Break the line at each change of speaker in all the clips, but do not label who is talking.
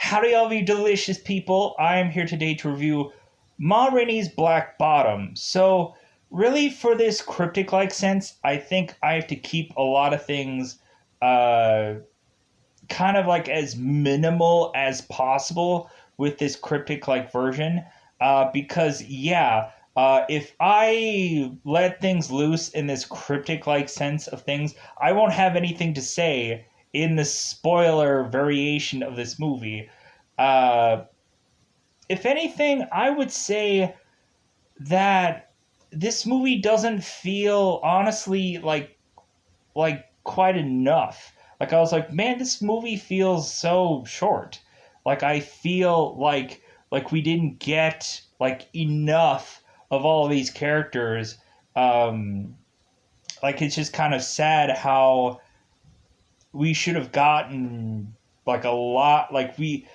Howdy, all of you delicious people. I am here today to review Ma Rainey's Black Bottom. So, really, for this cryptic like sense, I think I have to keep a lot of things uh, kind of like as minimal as possible with this cryptic like version. Because, yeah, if I let things loose in this cryptic like sense of things, I won't have anything to say in the spoiler variation of this movie. Uh, if anything, I would say that this movie doesn't feel honestly like quite enough. Like I was like, man, this movie feels so short. Like I feel like we didn't get like enough of all of these characters. Um, like it's just kind of sad how we should have gotten like a lot. Like we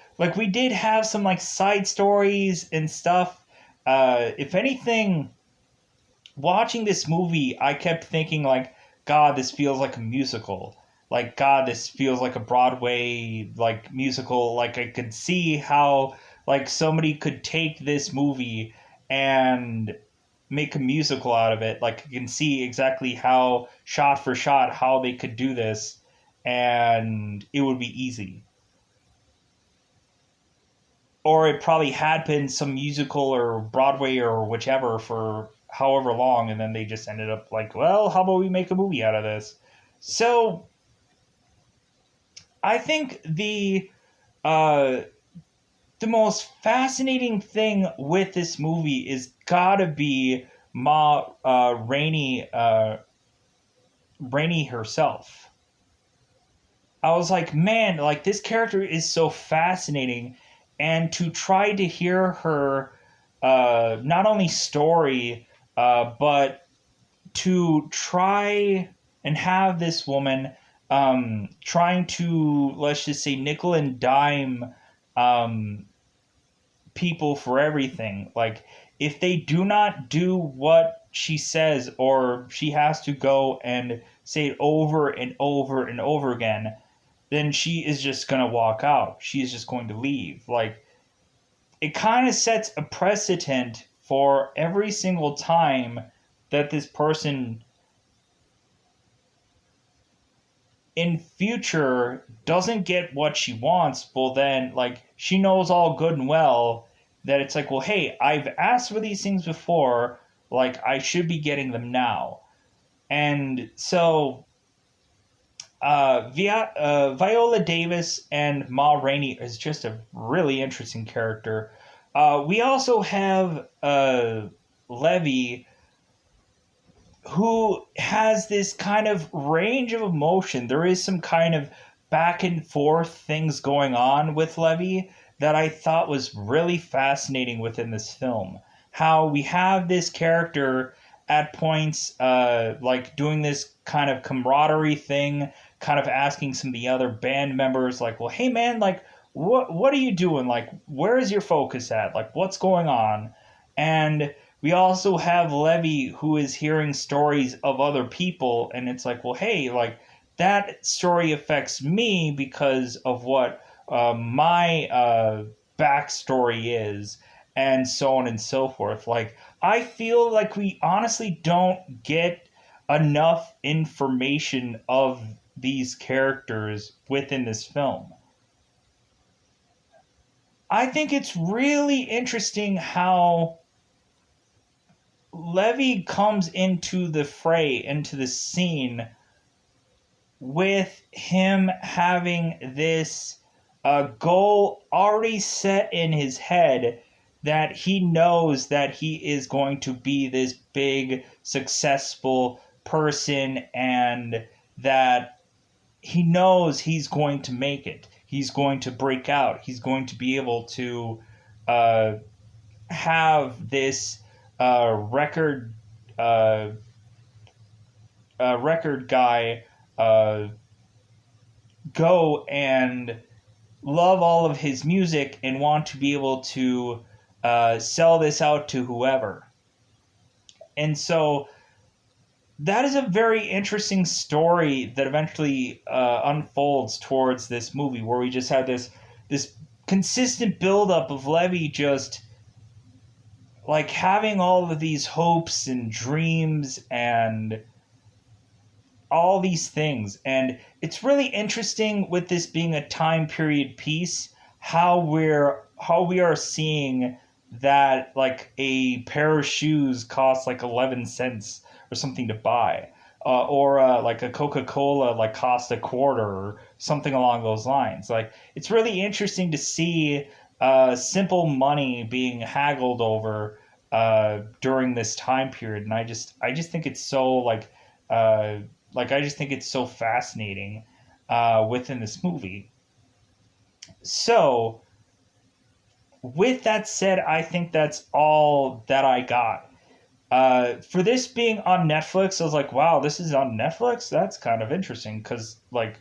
did have some like side stories and stuff. If anything, watching this movie, I kept thinking like, God, this feels like a musical. Like, God, this feels like a Broadway like musical. Like, I could see how like somebody could take this movie and make a musical out of it. Like, I can see exactly how shot for shot how they could do this, and it would be easy. Or it probably had been some musical or Broadway or whichever for however long, and then they just ended up like, well, how about we make a movie out of this? So I think uh, the most fascinating thing with this movie is gotta be Ma Rainey herself. I was like, man, like this character is so fascinating, and to try to hear her not only story, but to try and have this woman trying to, let's just say, nickel and dime um, people for everything. Like, if they do not do what she says, or she has to go and say it over and over and over again, then she is just going to walk out. She is just going to leave. Like, it kind of sets a precedent for every single time that this person in future doesn't get what she wants. Well, then, like, she knows all good and well that it's like, well, hey, I've asked for these things before. Like, I should be getting them now. And so Viola Davis and Ma Rainey is just a really interesting character. We also have Levy, who has this kind of range of emotion. There is some kind of back and forth things going on with Levy that I thought was really fascinating within this film. How we have this character at points like doing this kind of camaraderie thing, kind of asking some of the other band members like, well, hey man, like what are you doing? Like, where is your focus at? Like, what's going on? And we also have Levy, who is hearing stories of other people, and it's like, well, hey, like that story affects me because of what my backstory is, and so on and so forth. Like, I feel like we honestly don't get enough information of these characters within this film. I think it's really interesting how Levy comes into the fray, into the scene, with him having this goal already set in his head, that he knows that he is going to be this big, successful person, and that he knows he's going to make it. He's going to break out. He's going to be able to uh, have this record uh, record guy uh, go and love all of his music and want to be able to sell this out to whoever. And so that is a very interesting story that eventually unfolds towards this movie, where we just have this consistent buildup of Levy just like having all of these hopes and dreams and all these things. And it's really interesting with this being a time period piece, how we are seeing that like a pair of shoes costs like 11 cents or something to buy. Or like a Coca-Cola like cost a quarter or something along those lines. Like it's really interesting to see simple money being haggled over during this time period, and I just think it's so uh, I just think it's so fascinating within this movie. So with that said, I think that's all that I got. For this being on Netflix, I was like, wow, this is on Netflix? That's kind of interesting because, like,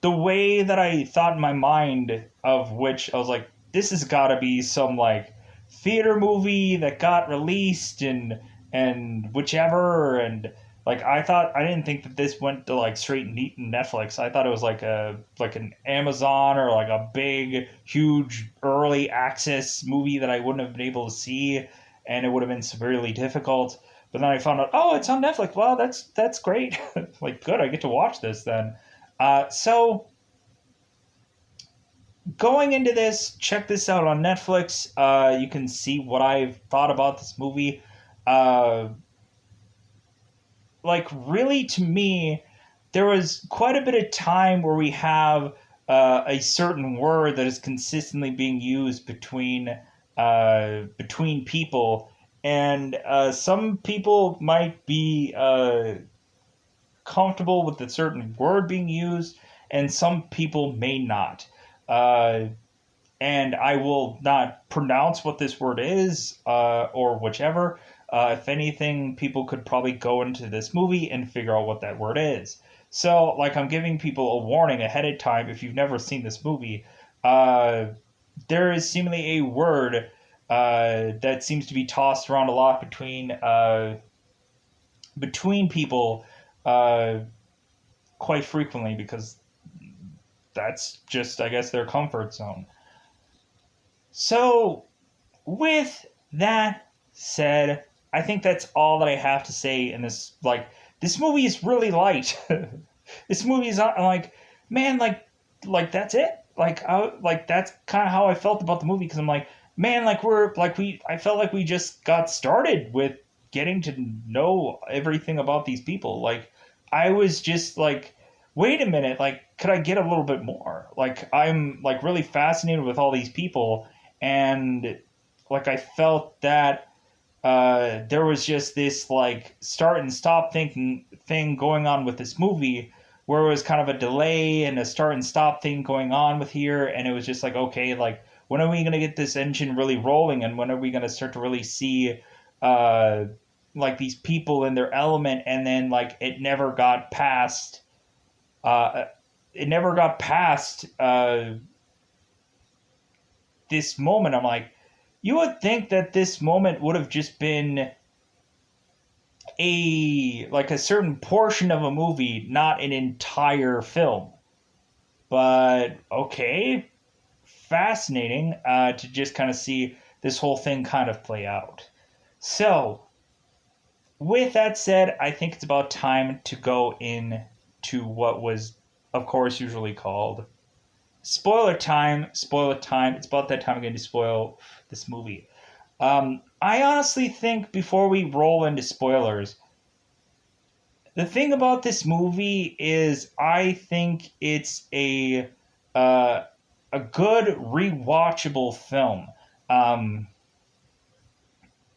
the way that I thought in my mind of which I was like, this has got to be some, like, theater movie that got released and whichever. And, like, I didn't think that this went to, like, straight Netflix. I thought it was like an Amazon or, like, a big, huge early access movie that I wouldn't have been able to see and it would have been severely difficult. But then I found out, oh, it's on Netflix. Well, that's great. Like, good, I get to watch this then. So going into this, check this out on Netflix. You can see what I've thought about this movie. Uh, like, really, to me, there was quite a bit of time where we have a certain word that is consistently being used between people, and some people might be comfortable with a certain word being used, and some people may not. Uh, and I will not pronounce what this word is or whichever. If anything, people could probably go into this movie and figure out what that word is. So, like, I'm giving people a warning ahead of time if you've never seen this movie. Uh, there is seemingly a word that seems to be tossed around a lot between people uh, quite frequently because that's just, I guess, their comfort zone. So, with that said, I think that's all that I have to say in this. Like, this movie is really light. This movie is not like, man, that's it. Like that's kind of how I felt about the movie because I'm like, man, I felt like we just got started with getting to know everything about these people. Like, I was just like, wait a minute, like, could I get a little bit more? Like, I'm like really fascinated with all these people, and like I felt that there was just this like start and stop thinking thing going on with this movie where it was kind of a delay and a start and stop thing going on with here, and it was just like, okay, like, when are we going to get this engine really rolling, and when are we going to start to really see uh like these people in their element? And then like uh it never got past this moment. I'm like, you would think that this moment would have just been a certain portion of a movie, not an entire film. But okay, fascinating to just kind of see this whole thing kind of play out. So, with that said, I think it's about time to go in to what was, of course, usually called spoiler time. Spoiler time. It's about that time again to spoil this movie. I honestly think before we roll into spoilers, the thing about this movie is I think it's uh, a good rewatchable film. Um,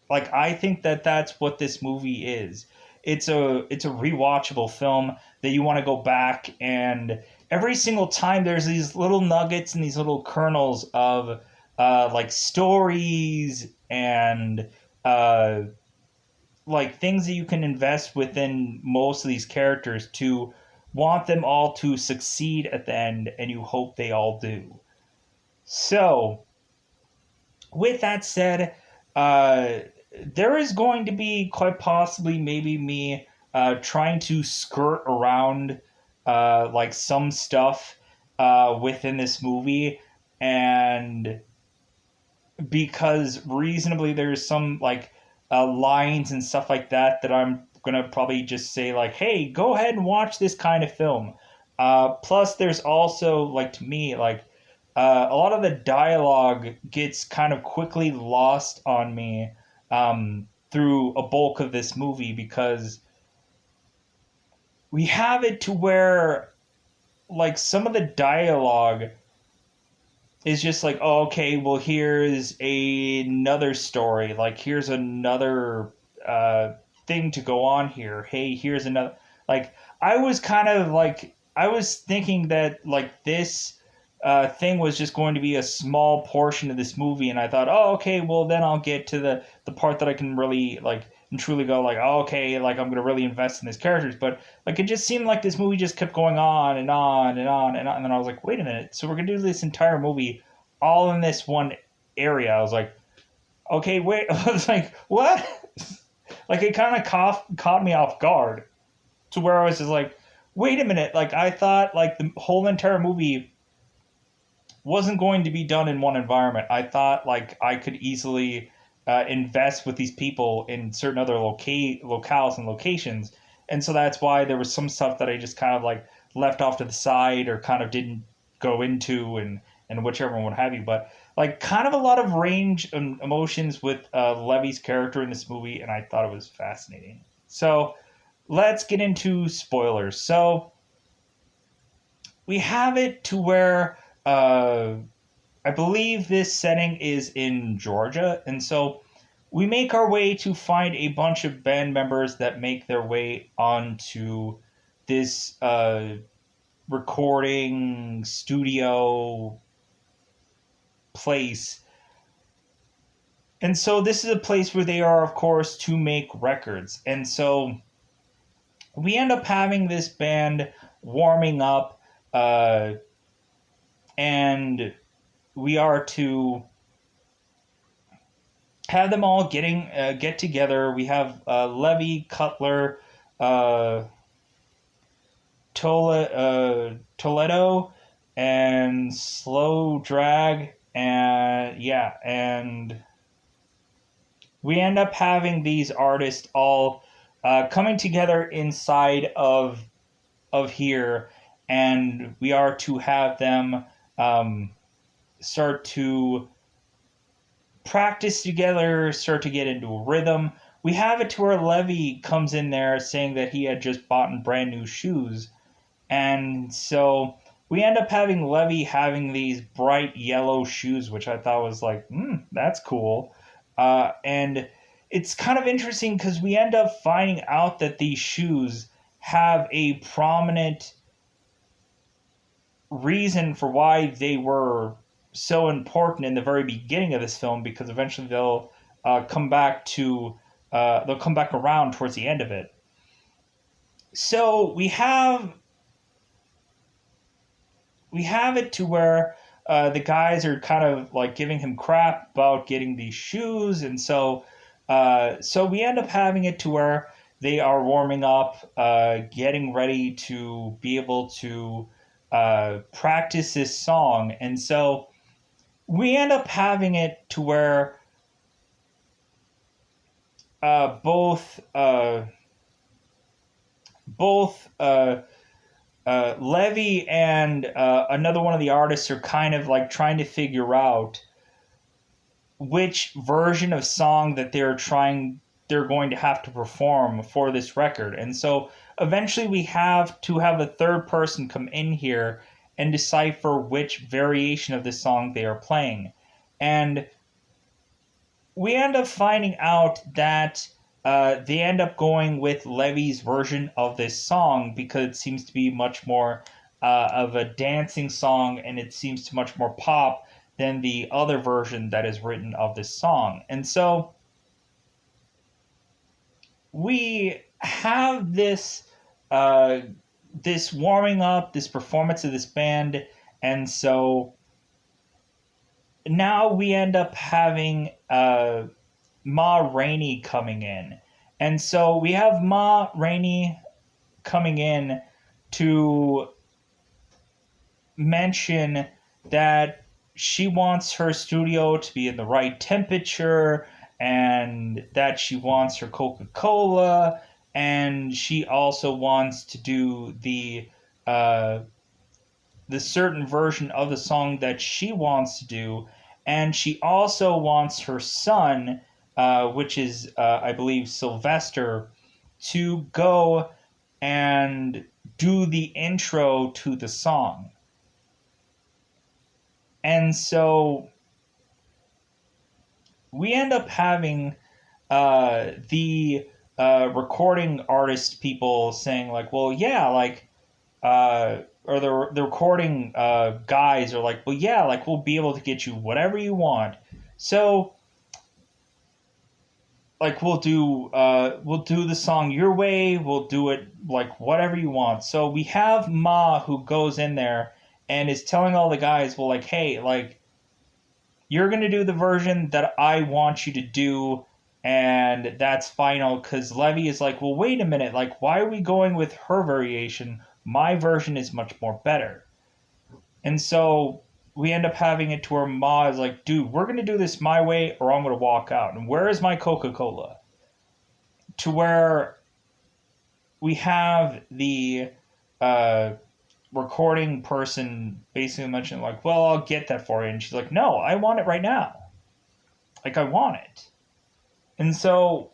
like, I think that that's what this movie is. It's a rewatchable film that you want to go back, and every single time there's these little nuggets and these little kernels of like stories and uh, like things that you can invest within most of these characters to want them all to succeed at the end, and you hope they all do. So, with that said, uh, there is going to be quite possibly maybe me trying to skirt around like some stuff within this movie. and because reasonably there's some like lines and stuff like that that I'm gonna probably just say like, hey, go ahead and watch this kind of film. Plus, there's also like to me like a lot of the dialogue gets kind of quickly lost on me through a bulk of this movie because we have it to where like some of the dialogue is just like, oh, okay, well, here's another story. Like, here's another thing to go on here. Hey, here's another. Like, I was kind of like, I was thinking that, like, this thing was just going to be a small portion of this movie. And I thought, oh, okay, well, then I'll get to the part that I can really, like, and truly go, like, oh, okay, like, I'm going to really invest in these characters. But, like, it just seemed like this movie just kept going on and on and on and on. And then I was like, wait a minute. So we're going to do this entire movie all in this one area. I was like, okay, wait. I was like, what? Like, it kind of caught me off guard to where I was just like, wait a minute. Like, I thought, like, the whole entire movie wasn't going to be done in one environment. I thought, like, I could easily invest with these people in certain other locales and locations. And so that's why there was some stuff that I just kind of, like, left off to the side or kind of didn't go into and whichever one would have you. But like kind of a lot of range and emotions with Levy's character in this movie, and I thought it was fascinating. So let's get into spoilers. So we have it to where I believe this setting is in Georgia, and so we make our way to find a bunch of band members that make their way onto this recording studio place. And so this is a place where they are, of course, to make records. And so we end up having this band warming up, and we are to have them all get together. We have Levy, Cutler, Toledo, and Slow Drag, and yeah, and we end up having these artists all coming together inside of here, and we are to have them start to practice together, start to get into a rhythm. We have it to where Levy comes in there saying that he had just bought brand new shoes, and so we end up having Levy having these bright yellow shoes, which I thought was like, that's cool. And it's kind of interesting because we end up finding out that these shoes have a prominent reason for why they were so important in the very beginning of this film, because eventually they'll come back around towards the end of it. So we have it to where the guys are kind of like giving him crap about getting these shoes, and so we end up having it to where they are warming up, getting ready to be able to practice this song, and so we end up having it to where both Levy and another one of the artists are kind of like trying to figure out which version of song that they're going to have to perform for this record. And so eventually we have to have a third person come in here and decipher which variation of the song they are playing. And we end up finding out that they end up going with Levy's version of this song because it seems to be much more of a dancing song, and it seems to much more pop than the other version that is written of this song. And so we have this this warming up, this performance of this band, and so now we end up having Ma Rainey coming in. And so we have Ma Rainey coming in to mention that she wants her studio to be in the right temperature, and that she wants her Coca-Cola, and she also wants to do uh, the certain version of the song that she wants to do, and she also wants her son, which is I believe Sylvester, to go and do the intro to the song. And so we end up having the recording artist people saying like, well, yeah, like, or the recording guys are like, well, yeah, like we'll be able to get you whatever you want. So like we'll do the song your way. We'll do it like whatever you want. So we have Ma who goes in there and is telling all the guys, well, like, hey, like you're going to do the version that I want you to do, and that's final. Because Levy is like, well, wait a minute, like, why are we going with her variation? My version is much more better. And so we end up having it to where Ma is like, dude, we're going to do this my way, or I'm going to walk out. And where is my Coca Cola? To where we have the uh, recording person basically mentioning, like, well, I'll get that for you. And she's like, no, I want it right now. Like, I want it. And so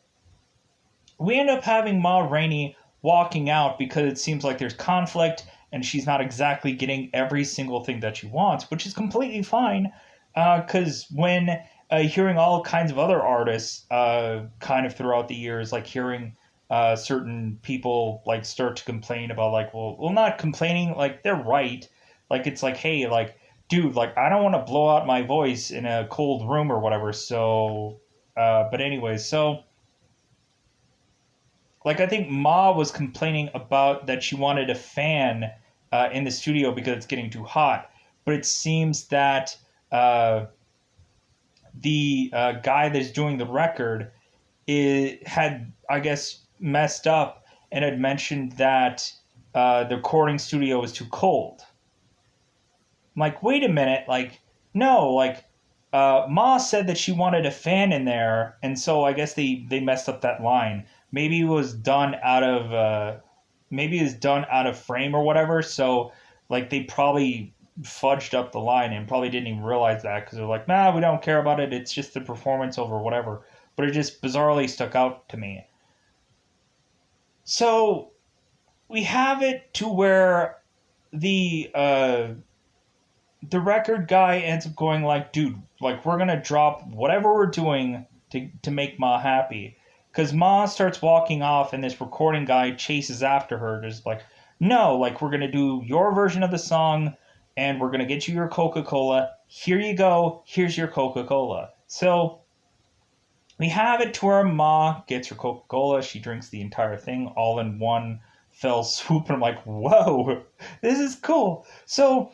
we end up having Ma Rainey walking out because it seems like there's conflict and she's not exactly getting every single thing that she wants, which is completely fine. Because when hearing all kinds of other artists kind of throughout the years, like hearing certain people like start to complain about like, well, not complaining, like they're right. Like it's like, hey, like, dude, like I don't want to blow out my voice in a cold room or whatever. So, but anyways, so like I think Ma was complaining about that she wanted a fan in the studio because it's getting too hot, but it seems that the guy that's doing the record had, I guess, messed up and had mentioned that the recording studio was too cold. I'm like, wait a minute, like, no, like, Ma said that she wanted a fan in there, and so I guess they messed up that line. Maybe it was done out of maybe it's done out of frame or whatever. So like they probably fudged up the line and probably didn't even realize that because they're like, nah, we don't care about it. It's just the performance over whatever. But it just bizarrely stuck out to me. So we have it to where the record guy ends up going like, dude, like we're gonna drop whatever we're doing to make Ma happy. Cause Ma starts walking off and this recording guy chases after her, just like, no, like we're gonna do your version of the song and we're gonna get you your Coca-Cola. Here you go, here's your Coca-Cola. So we have it to where Ma gets her Coca-Cola, she drinks the entire thing all in one fell swoop, and I'm like, whoa, this is cool. So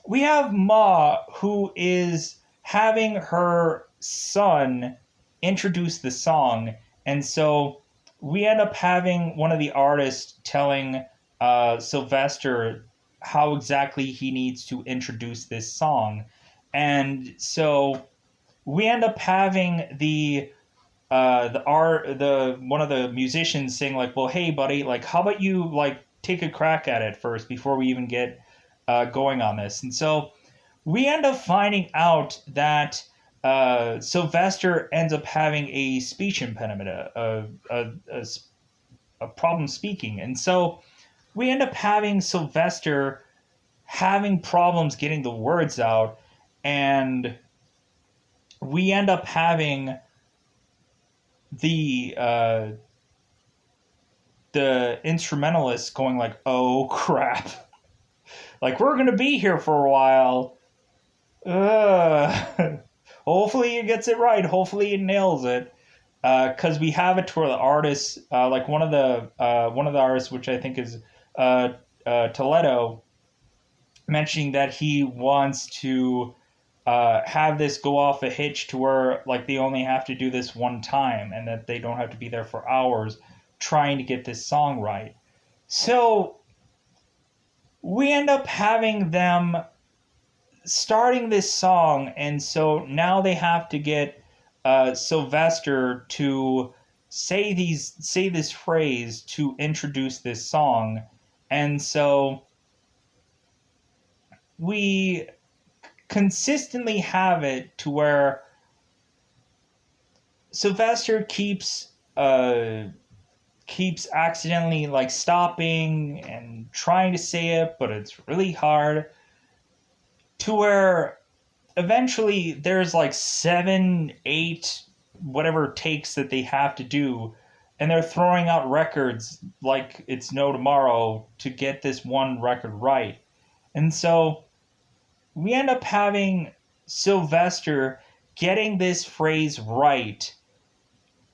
we have Ma who is having her son introduce the song, and so we end up having one of the artists telling Sylvester how exactly he needs to introduce this song, and so we end up having the one of the musicians saying like, well, hey buddy, like how about you like take a crack at it first before we even get going on this. And so we end up finding out that Sylvester ends up having a speech impediment, a problem speaking. And so we end up having Sylvester having problems getting the words out. And we end up having the instrumentalist going like, oh crap, like we're gonna be here for a while. Hopefully he gets it right. Hopefully he nails it. Because we have it to where the artists, like one of the artists, which I think is Toledo, mentioning that he wants to have this go off a hitch to where like they only have to do this one time and that they don't have to be there for hours trying to get this song right. So we end up having them starting this song, and so now they have to get Sylvester to say this phrase to introduce this song, and so we consistently have it to where Sylvester keeps accidentally like stopping and trying to say it, but it's really hard, to where eventually there's like 7, 8, whatever takes that they have to do, and they're throwing out records like it's no tomorrow to get this one record right. And so we end up having Sylvester getting this phrase right,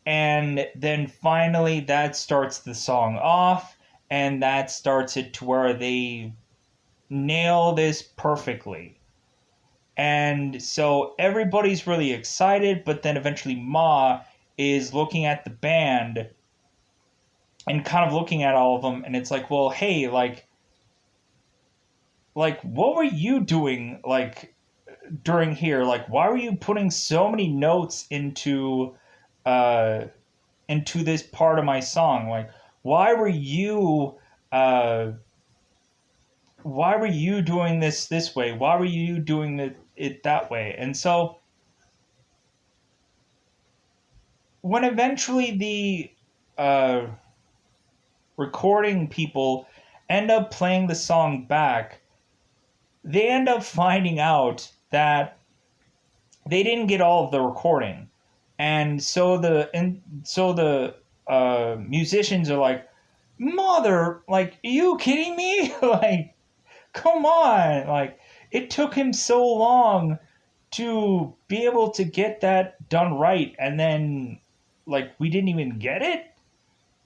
and then finally that starts the song off, and that starts it to where they nail this perfectly. And so everybody's really excited, but then eventually Ma is looking at the band and kind of looking at all of them, and it's like, well, hey, like what were you doing like during here? Like, why were you putting so many notes uh into this part of my song? Like, why were you uh why were you doing this way? Why were you doing it that way? And so when eventually the recording people end up playing the song back, they end up finding out that they didn't get all of the recording, and so the musicians are like, "Mother, like, are you kidding me? Like, come on! Like, it took him so long to be able to get that done right, and then like we didn't even get it.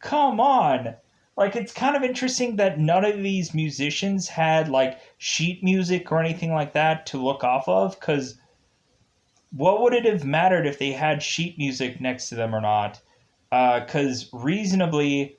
Come on!" Like, it's kind of interesting that none of these musicians had like sheet music or anything like that to look off of, because what would it have mattered if they had sheet music next to them or not? Because reasonably,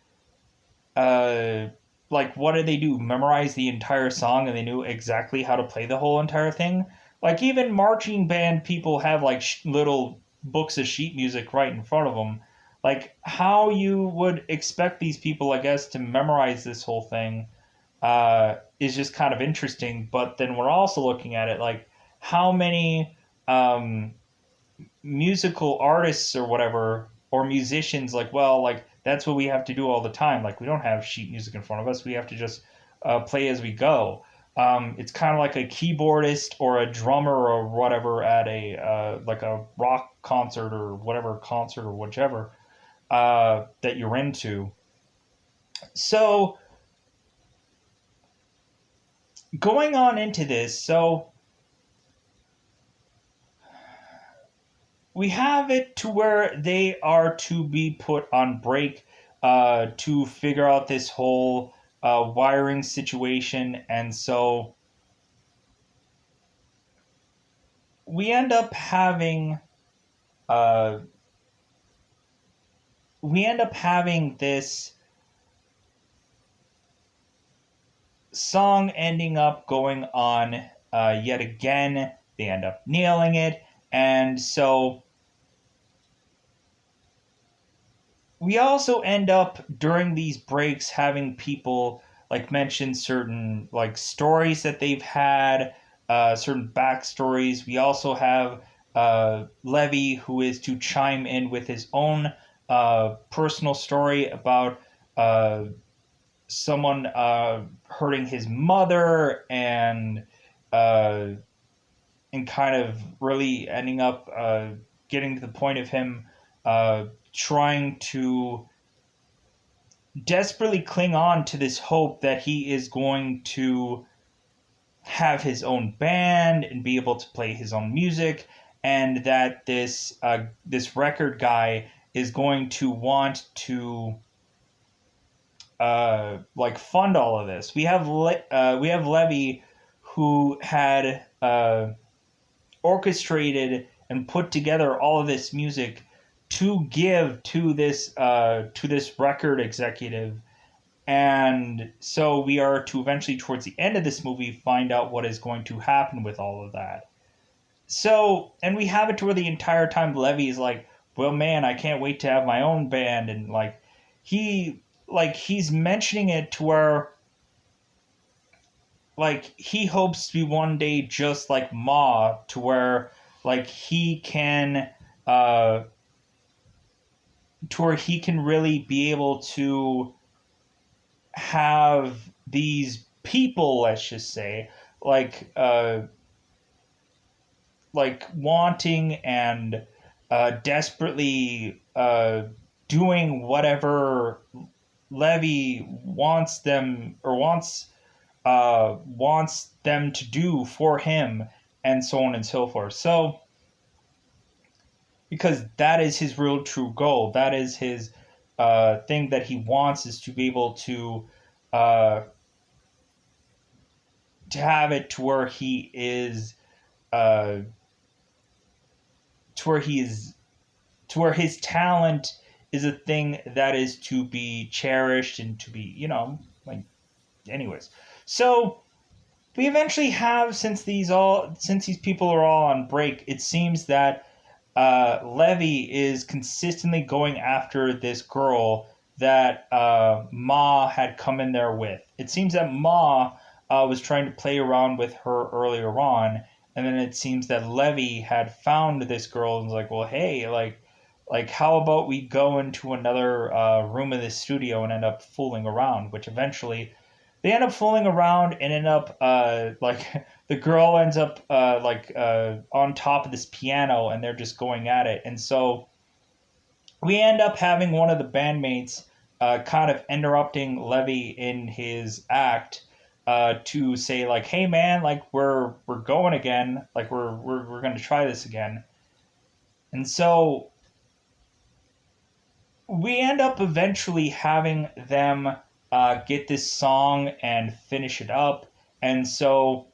uh, like, what did they do? Memorize the entire song and they knew exactly how to play the whole entire thing? Like, even marching band people have like little books of sheet music right in front of them. Like, how you would expect these people, I guess, to memorize this whole thing is just kind of interesting. But then we're also looking at it like, how many um, musical artists or whatever, or musicians, like, well, like, that's what we have to do all the time. Like, we don't have sheet music in front of us. We have to just play as we go. It's kind of like a keyboardist or a drummer or whatever at a like a rock concert or whatever concert or whichever that you're into. So going on into this, so we have it to where they are to be put on break to figure out this whole wiring situation, and so we end up having uh, this song ending up going on yet again. They end up nailing it, and so we also end up during these breaks having people like mention certain like stories that they've had, certain backstories. We also have Levy, who is to chime in with his own personal story about uh, someone hurting his mother, uh, and kind of really ending up getting to the point of him trying to desperately cling on to this hope that he is going to have his own band and be able to play his own music, and that this record guy is going to want to like fund all of this. We have Levy, who had orchestrated and put together all of this music to give to this record executive, And so we are to eventually, towards the end of this movie, find out what is going to happen with all of that. So, and we have it to where the entire time Levy is like, well, man, I can't wait to have my own band. And he's mentioning it to where, he hopes to be one day just like Ma, to where, he can, uh, to where he can really be able to have these people, let's just say, like uh wanting and desperately doing whatever Levy wants them to do for him, and so on and so forth. So because that is his real true goal, that is his thing that he wants, is to be able uh, to have it to where he is uh, to where he is to where his talent is a thing that is to be cherished and to be, anyways. So we eventually have, since these people are all on break, it seems that Levy is consistently going after this girl that Ma had come in there with. It seems that Ma was trying to play around with her earlier on, and then it seems that Levy had found this girl and was like, "Well, hey, how about we go into another room of the studio and end up fooling around?" Which eventually they end up fooling around and end up the girl ends up on top of this piano, and they're just going at it. And so we end up having one of the bandmates kind of interrupting Levy in his act to say, like, "Hey man, we're going again, we're going to try this again." And so we end up eventually having them get this song and finish it up. And so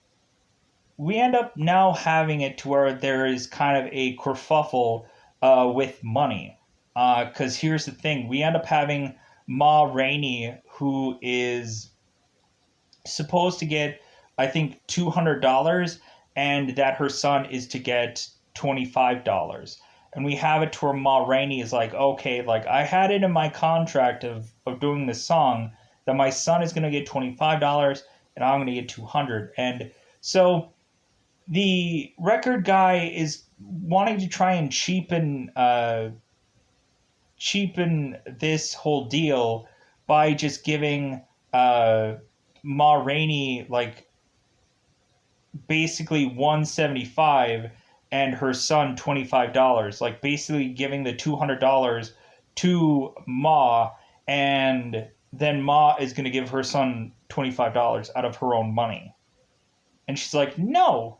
we end up now having it to where there is kind of a kerfuffle with money. Because here's the thing, we end up having Ma Rainey, who is supposed to get, I think, $200, and that her son is to get $25. And we have it to where Ma Rainey is like, okay, I had it in my contract of doing this song that my son is going to get $25 and I'm going to get 200. And so the record guy is wanting to try and cheapen this whole deal by just giving Ma Rainey basically 175 and her son $25, basically giving the $200 to Ma, and then Ma is going to give her son $25 out of her own money. And she's like, "No,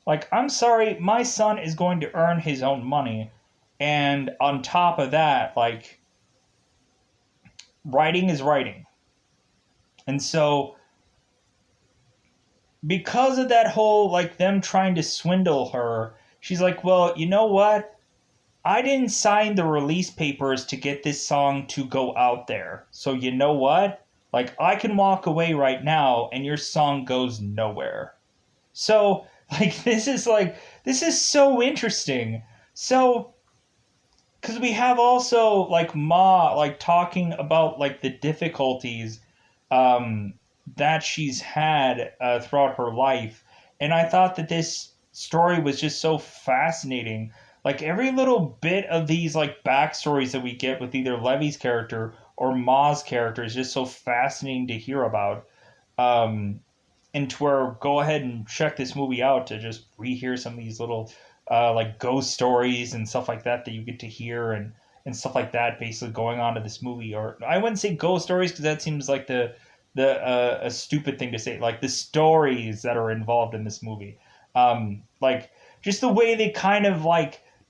I'm sorry, my son is going to earn his own money, and on top of that, writing is writing." And so because of that whole them trying to swindle her, she's like, "Well, you know what? I didn't sign the release papers to get this song to go out there. So you know what? I can walk away right now and your song goes nowhere." So this is so interesting. So because we have also Ma talking about the difficulties um that she's had throughout her life. And I thought that this story was just so fascinating. Every little bit of these backstories that we get with either Levy's character or Ma's character is just so fascinating to hear about. And to where, go ahead and check this movie out to just rehear some of these little ghost stories and stuff like that you get to hear, and stuff like that basically going on to this movie. Or I wouldn't say ghost stories, because that seems like the a stupid thing to say. The stories that are involved in this movie, just the way they kind of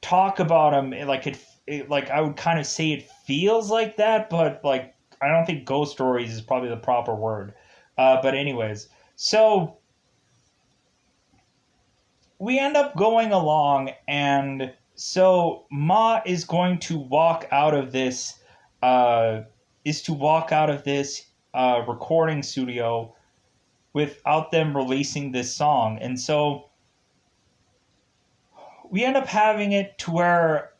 talk about them, I would kind of say it feels like that, but I don't think ghost stories is probably the proper word. But anyways, so we end up going along, and so Ma is going to walk out of this is to walk out of this recording studio without them releasing this song. And so we end up having it to where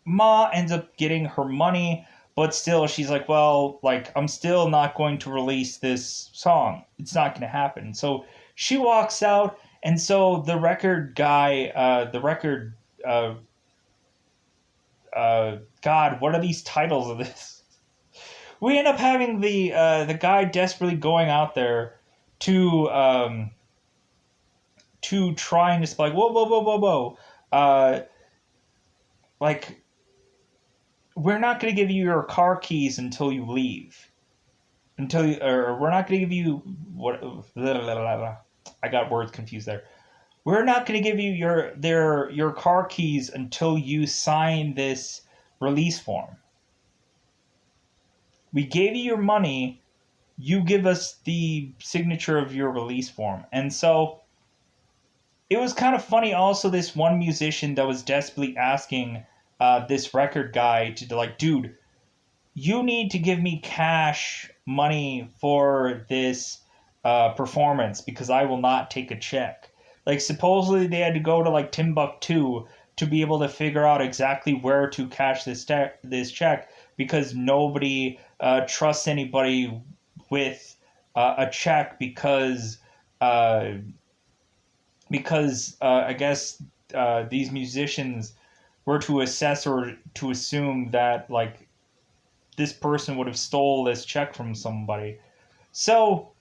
Ma ends up getting her money, but still she's like, well, like, I'm still not going to release this song. It's not going to happen. So she walks out, and so the record guy, God, what are these titles of this? We end up having the guy desperately going out there to try and just like, whoa, whoa, whoa, whoa, whoa, like, we're not going to give you your car keys until you leave. Or we're not going to give you what? Blah, blah, blah, blah. I got words confused there. We're not going to give you your car keys until you sign this release form. We gave you your money. You give us the signature of your release form. And so it was kind of funny. Also, this one musician that was desperately asking this record guy to like, dude, you need to give me cash money for this performance because I will not take a check. Like, supposedly they had to go to like Timbuktu to be able to figure out exactly where to cash this check because nobody trusts anybody with a check uh, because I guess these musicians were to assess or to assume that like this person would have stole this check from somebody. So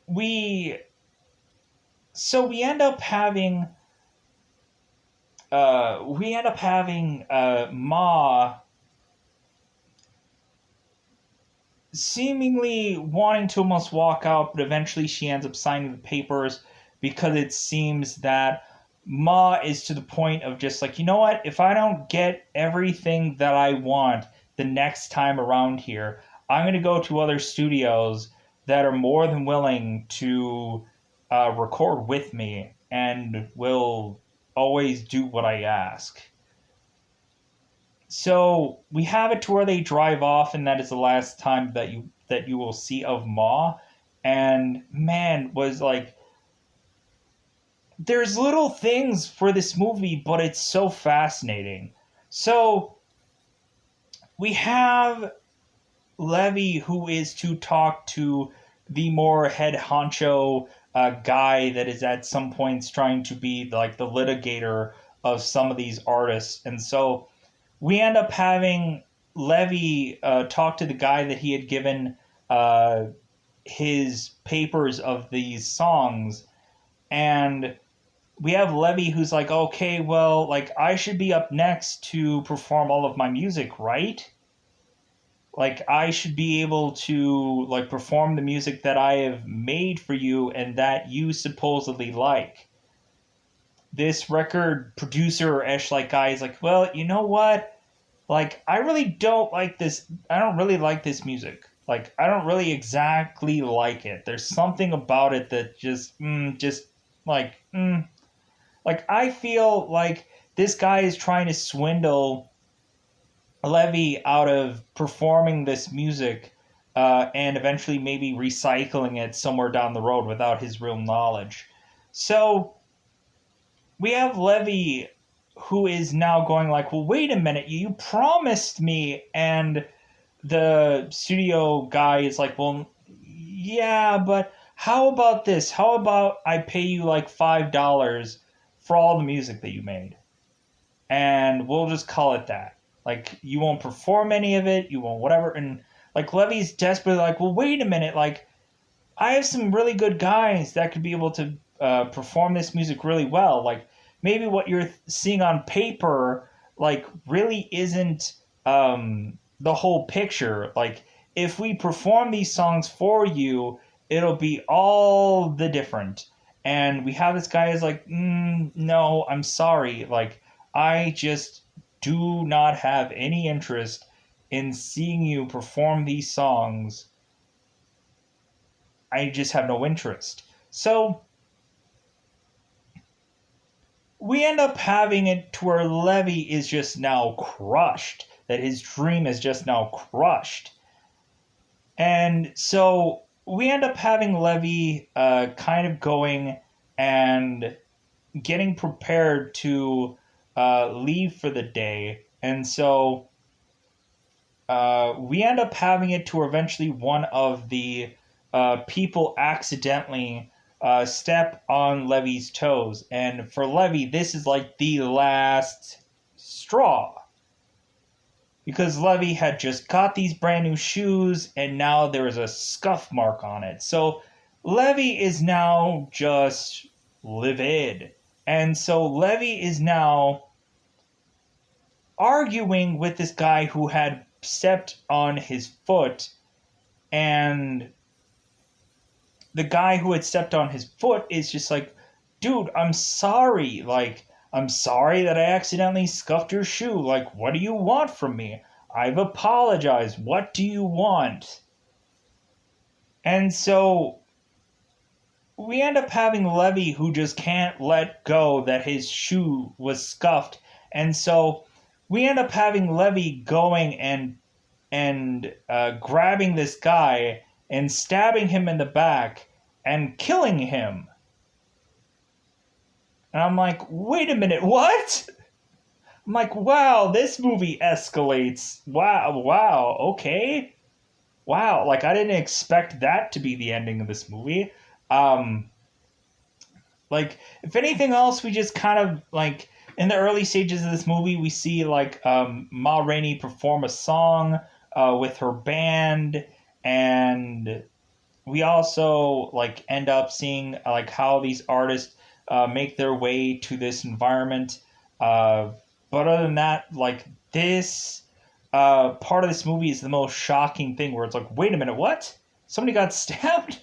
we we end up having Ma seemingly wanting to almost walk out, but eventually she ends up signing the papers because it seems that Ma is to the point of just like, you know what, if I don't get everything that I want the next time around here, I'm going to go to other studios that are more than willing to record with me and will always do what I ask. So we have it to where they drive off, and that is the last time that you will see of Ma. And man, was like, there's little things for this movie, but it's so fascinating. So we have Levy, who is to talk to the more head honcho guy that is at some points trying to be like the litigator of some of these artists, and so we end up having Levy talk to the guy that he had given his papers of these songs, and we have Levy who's like, okay, well, like, I should be up next to perform all of my music, right? Like, I should be able to, like, perform the music that I have made for you and that you supposedly like. This record producer, like, guy is like, well, you know what? Like, I really don't like this. I don't really like this music. Like, I don't really exactly like it. There's something about it that just, like, I feel like this guy is trying to swindle Levy out of performing this music and eventually maybe recycling it somewhere down the road without his real knowledge. So we have Levy who is now going like, well, wait a minute, you promised me. And the studio guy is like, well, yeah, but how about this? How about I pay you like $5 for all the music that you made? And we'll just call it that. Like, you won't perform any of it, you won't whatever. And like, Levy's desperately like, well, wait a minute, like, I have some really good guys that could be able to perform this music really well. Like, maybe what you're seeing on paper, like, really isn't the whole picture. Like, if we perform these songs for you, it'll be all the different. And we have this guy who's like, no, I'm sorry. Like, I just do not have any interest in seeing you perform these songs. I just have no interest. So we end up having it to where Levy is just now crushed, that his dream is just now crushed. And so we end up having Levy kind of going and getting prepared to leave for the day. And so we end up having it to where eventually one of the people accidentally step on Levy's toes. And for Levy, this is like the last straw. Because Levy had just got these brand new shoes and now there is a scuff mark on it. So Levy is now just livid. And so Levy is now arguing with this guy who had stepped on his foot, and the guy who had stepped on his foot is just like, dude, I'm sorry. Like, I'm sorry that I accidentally scuffed your shoe. Like, what do you want from me? I've apologized. What do you want? And so we end up having Levy who just can't let go that his shoe was scuffed. And so we end up having Levy going and grabbing this guy and stabbing him in the back and killing him. And I'm like, wait a minute, what? I'm like, wow, this movie escalates. Wow, okay. Wow, like I didn't expect that to be the ending of this movie. Like, if anything else, we just kind of, like, in the early stages of this movie, we see, like, Ma Rainey perform a song with her band, and we also, like, end up seeing, like, how these artists make their way to this environment. But other than that, like, this part of this movie is the most shocking thing, where it's like, wait a minute, what? Somebody got stabbed?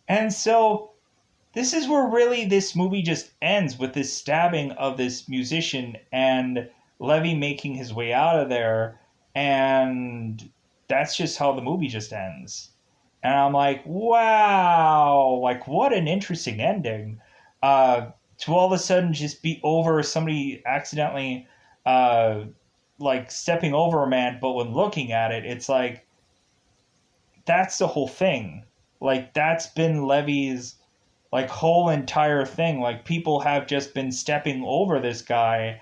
And so this is where really this movie just ends, with this stabbing of this musician and Levy making his way out of there. And that's just how the movie just ends. And I'm like, wow, like what an interesting ending. To all of a sudden just be over somebody accidentally like stepping over a man, but when looking at it, it's like, that's the whole thing. Like, that's been Levy's like whole entire thing. Like, people have just been stepping over this guy,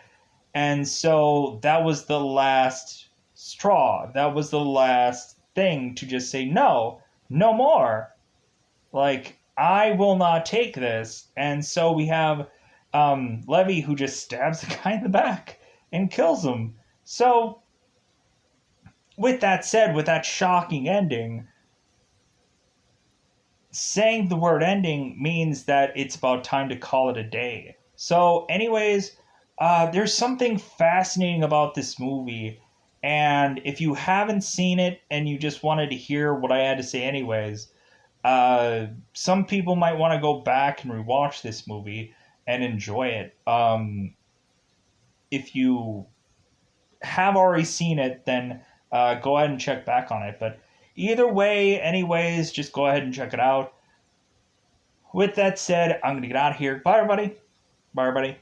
and so that was the last straw. That was the last thing to just say, no more. Like, I will not take this. And so we have Levy who just stabs the guy in the back and kills him. So with that said, with that shocking ending, saying the word ending means that it's about time to call it a day. So anyways, there's something fascinating about this movie, and if you haven't seen it and you just wanted to hear what I had to say anyways, some people might want to go back and rewatch this movie and enjoy it. If you have already seen it, then go ahead and check back on it. But either way, anyways, just go ahead and check it out. With that said, I'm going to get out of here. Bye, everybody. Bye, everybody.